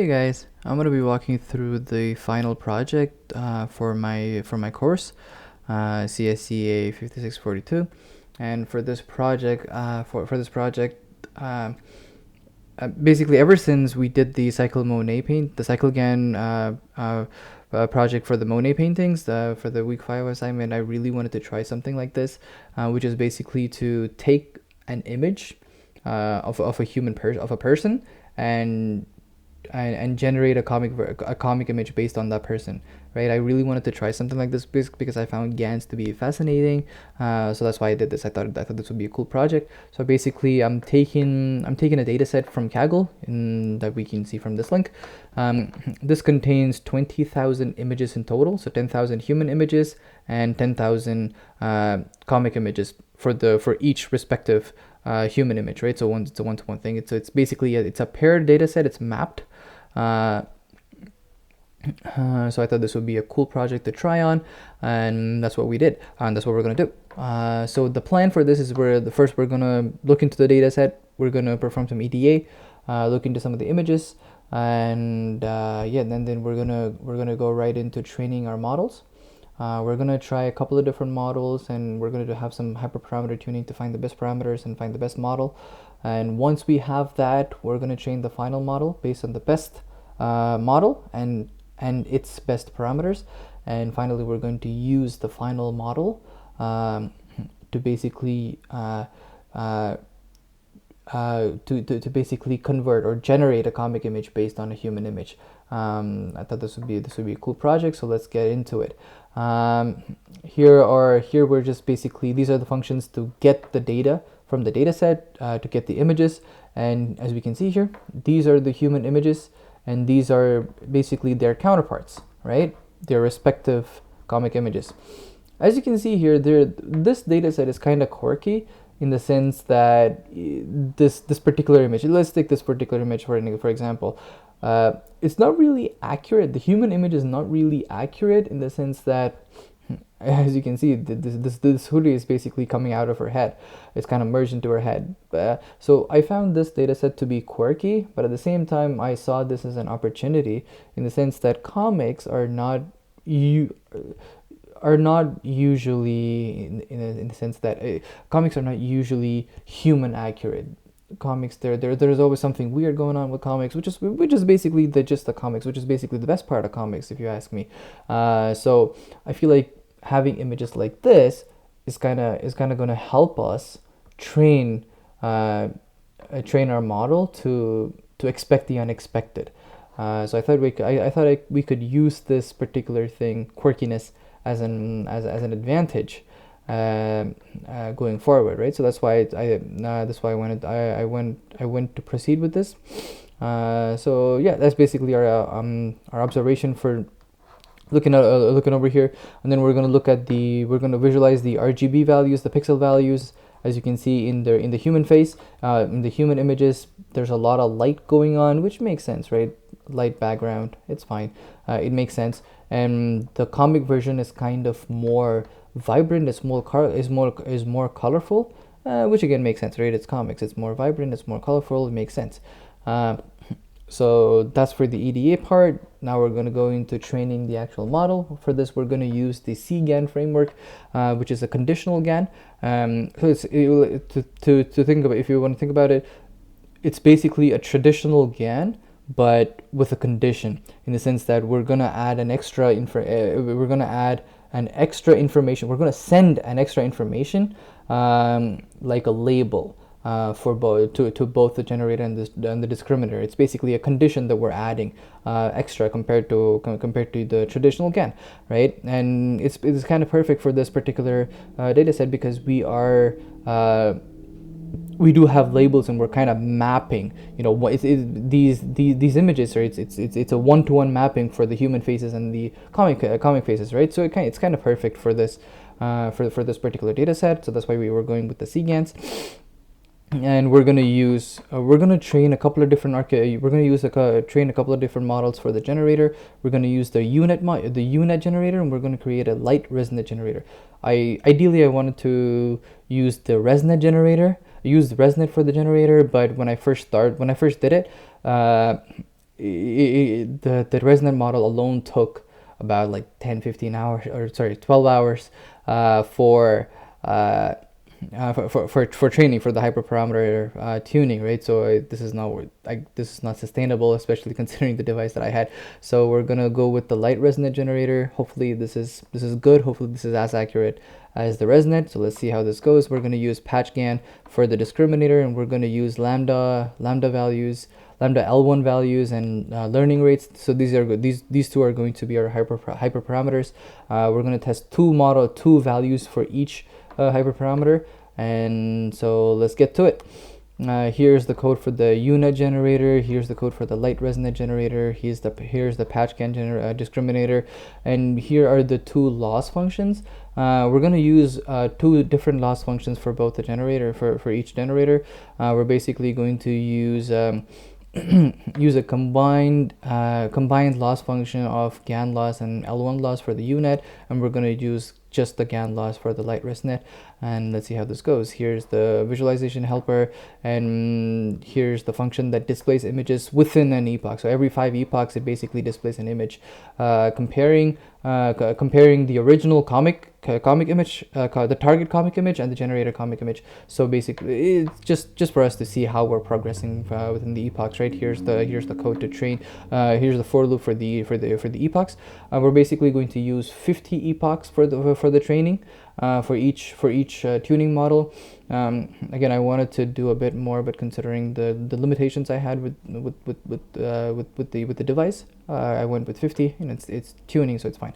Hey guys, I'm gonna be walking through the final project for my course, CSCA5642, and for this project, basically ever since we did the Cycle Monet paint, the CycleGAN project for the Monet paintings for the week 5 assignment, I really wanted to try something like this, which is basically to take an image of a person and generate a comic image based on that person, right? I really wanted to try something like this because I found GANs to be fascinating, so that's why I did this. I thought this would be a cool project. So basically, I'm taking a data set from Kaggle that we can see from this link. This contains 20,000 images in total, so 10,000 human images and 10,000 comic images for each respective human image, right? So it's a one-to-one thing. It's basically it's a paired data set. It's mapped. So I thought this would be a cool project to try on, and that's what we did, and that's what we're gonna do. So the plan for this is we're gonna look into the data set. We're gonna perform some EDA, look into some of the images, and then we're gonna go right into training our models. We're going to try a couple of different models, and we're going to have some hyperparameter tuning to find the best parameters and find the best model. And once we have that, we're going to train the final model based on the best model and its best parameters. And finally, we're going to use the final model to basically to basically convert or generate a comic image based on a human image. I thought this would be a cool project, so let's get into it. Here we're just basically, these are the functions to get the data from the data set, to get the images, and as we can see here, these are the human images, and these are basically their counterparts, right? Their respective comic images. As you can see here, this data set is kind of quirky in the sense that this particular image, let's take this particular image for example, it's not really accurate. The human image is not really accurate in the sense that, as you can see, this hoodie is basically coming out of her head. It's kind of merged into her head. So I found this data set to be quirky, but at the same time, I saw this as an opportunity in the sense that comics are not usually in the sense that comics are not usually human accurate. Comics, there's always something weird going on with comics, which is basically the comics, which is basically the best part of comics, if you ask me. So I feel like having images like this is kind of going to help us train our model to expect the unexpected. So I thought we could use this particular thing, quirkiness, as an advantage going forward, right? So that's why I went to proceed with this. So yeah, that's basically our observation for looking over here, and then we're going to visualize the RGB values, the pixel values. As you can see in the human face, in the human images, there's a lot of light going on, which makes sense, right? Light background, it's fine. It makes sense. And the comic version is kind of more vibrant. It's more colorful, which again makes sense, right? It's comics. It's more vibrant. It's more colorful. It makes sense. So that's for the EDA part. Now we're going to go into training the actual model. For this, we're going to use the CGAN framework, which is a conditional GAN. So to think about, if you want to think about it, it's basically a traditional GAN, but with a condition, in the sense that we're going to add an extra information. We're going to send an extra information, like a label, for both to both the generator and the discriminator. It's basically a condition that we're adding extra compared to the traditional GAN, right? And it's kind of perfect for this particular data set because we do have labels, and we're kind of mapping, these images, right? It's a one-to-one mapping for the human faces and the comic faces, right? So it's kind of perfect for this for this particular data set. So that's why we were going with the CGANs. And we're going to train a couple of different train a couple of different models for the generator. We're going to use the UNet generator, and we're going to create a light ResNet generator. Ideally I wanted to use the ResNet generator, use the ResNet for the generator, but when I first did it, the ResNet model alone took about like 10-15 hours, or sorry, 12 hours for for training for the hyperparameter tuning, right? So this is not this is not sustainable, especially considering the device that I had. So we're gonna go with the light ResNet generator. Hopefully this is good. Hopefully this is as accurate as the ResNet. So let's see how this goes. We're gonna use patchgan for the discriminator, and we're gonna use lambda values, lambda L1 values, and learning rates. So these two are going to be our hyperparameters. We're going to test two values for each hyperparameter, and so let's get to it. Here's the code for the UNet generator. Here's the code for the light ResNet generator. Here's the patchgan discriminator, and here are the two loss functions. We're going to use two different loss functions for both the generator, for each generator. We're basically going to use use a combined loss function of GAN loss and L1 loss for the UNet, and we're going to use just the GAN loss for the light ResNet. And let's see how this goes. Here's the visualization helper, and here's the function that displays images within an epoch. So every 5 epochs it basically displays an image, comparing the original comic image, the target comic image, and the generator comic image. So basically it's just for us to see how we're progressing within the epochs, right? Here's the code to train. Here's the for loop for the epochs. We're basically going to use 50 epochs for the training, for each tuning model. Again, I wanted to do a bit more, but considering the limitations I had with the device, I went with 50, and it's tuning, so it's fine.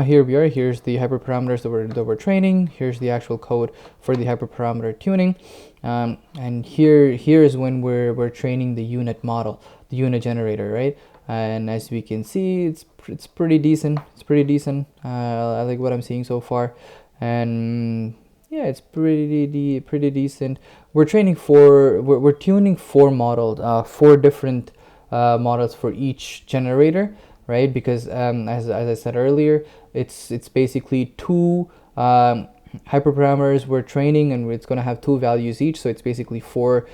Here we are. Here's the hyperparameters that we're training. Here's the actual code for the hyperparameter tuning, and here is when we're training the UNet model, the UNet generator, right? And as we can see, it's pretty decent. I like what I'm seeing so far, and yeah, it's pretty decent. We're tuning 4 models, 4 different models for each generator, right? Because as I said earlier, it's basically 2 hyperparameters we're training, and it's going to have 2 values each. So it's basically 4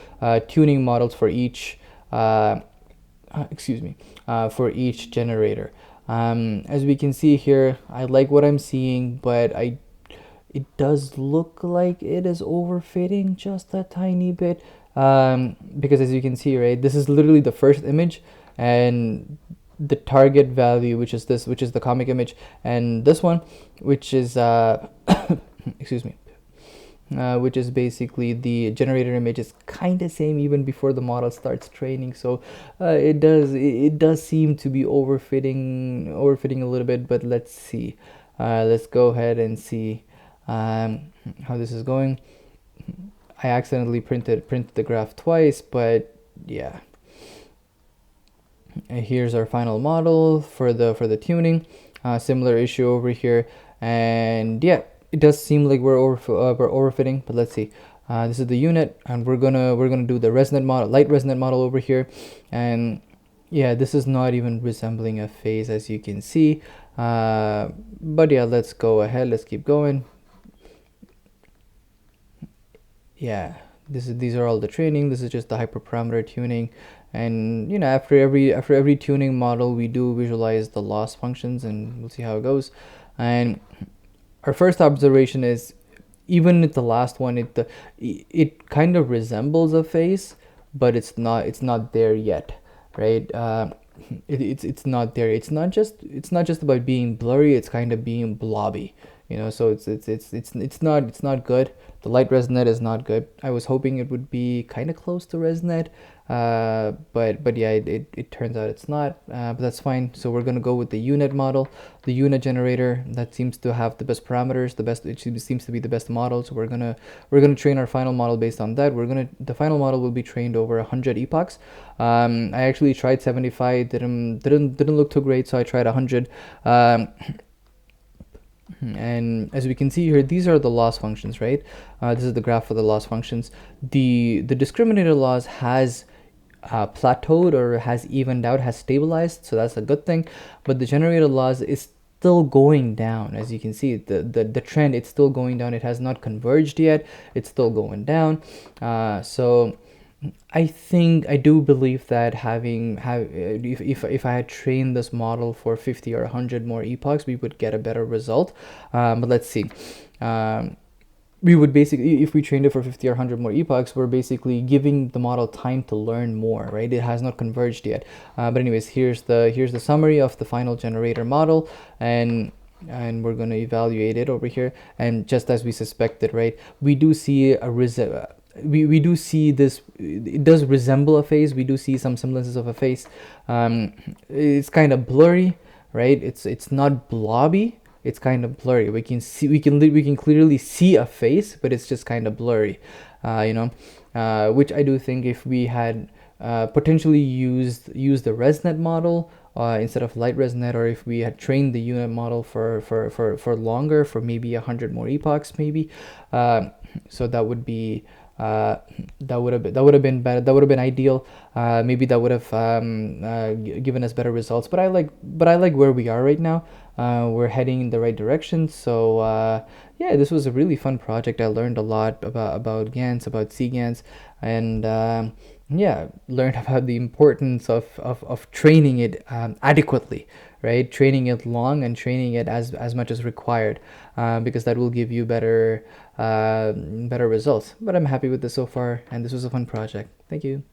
tuning models for each for each generator. As we can see here, I like what I'm seeing, but it does look like it is overfitting just a tiny bit, because as you can see, right, this is literally the first image, and the target value, which is the comic image, and this one, which is which is basically the generator image, is kind of same even before the model starts training. So it does seem to be overfitting a little bit, but let's see. Let's go ahead and see how this is going. I accidentally printed the graph twice, but yeah. And here's our final model for the tuning. Similar issue over here, and yeah, it does seem like we're overfitting, but let's see. This is the UNet, and we're gonna do the ResNet model, light ResNet model over here, and yeah, this is not even resembling a phase, as you can see. But yeah, let's go ahead. Let's keep going. Yeah, these are all the training. This is just the hyperparameter tuning, and you know, after every tuning model, we do visualize the loss functions, and we'll see how it goes. And our first observation is, even with the last one, it kind of resembles a face, but it's not there yet, right? It's not there. It's not just about being blurry. It's kind of being blobby, you know. So it's not good. The light ResNet is not good. I was hoping it would be kind of close to ResNet, but yeah, it turns out it's not. But that's fine. So we're gonna go with the UNet model, the UNet generator. That seems to have the best parameters, it seems to be the best model. So we're gonna train our final model based on that. The final model will be trained over 100 epochs. I actually tried 75. Didn't look too great, so I tried 100. And as we can see here, these are the loss functions, right? This is the graph for the loss functions. The discriminator loss has plateaued, or has evened out, has stabilized, so that's a good thing. But the generator loss is still going down. As you can see, the trend, it's still going down. It has not converged yet. It's still going down. So I do believe that if I had trained this model for 50 or 100 more epochs, we would get a better result. But let's see. Um, we would basically, if we trained it for 50 or 100 more epochs, we're basically giving the model time to learn more, right? It has not converged yet. But anyways, here's the summary of the final generator model, and we're going to evaluate it over here. And just as we suspected, right, we do see we do see this. It does resemble a face. We do see some semblances of a face. It's kind of blurry, right? It's not blobby. It's kind of blurry. We can clearly see a face, but it's just kind of blurry, which I do think if we had potentially used the ResNet model instead of light ResNet, or if we had trained the unit model for longer, for maybe 100 more epochs, maybe, so that would be that would have been better. That would have been ideal. Maybe that would have given us better results. But I like where we are right now. We're heading in the right direction. So yeah, this was a really fun project. I learned a lot about GANs, about CGANs, and yeah, learned about the importance of training it adequately, right? Training it long and training it as much as required, because that will give you better results. But I'm happy with this so far, and this was a fun project. Thank you.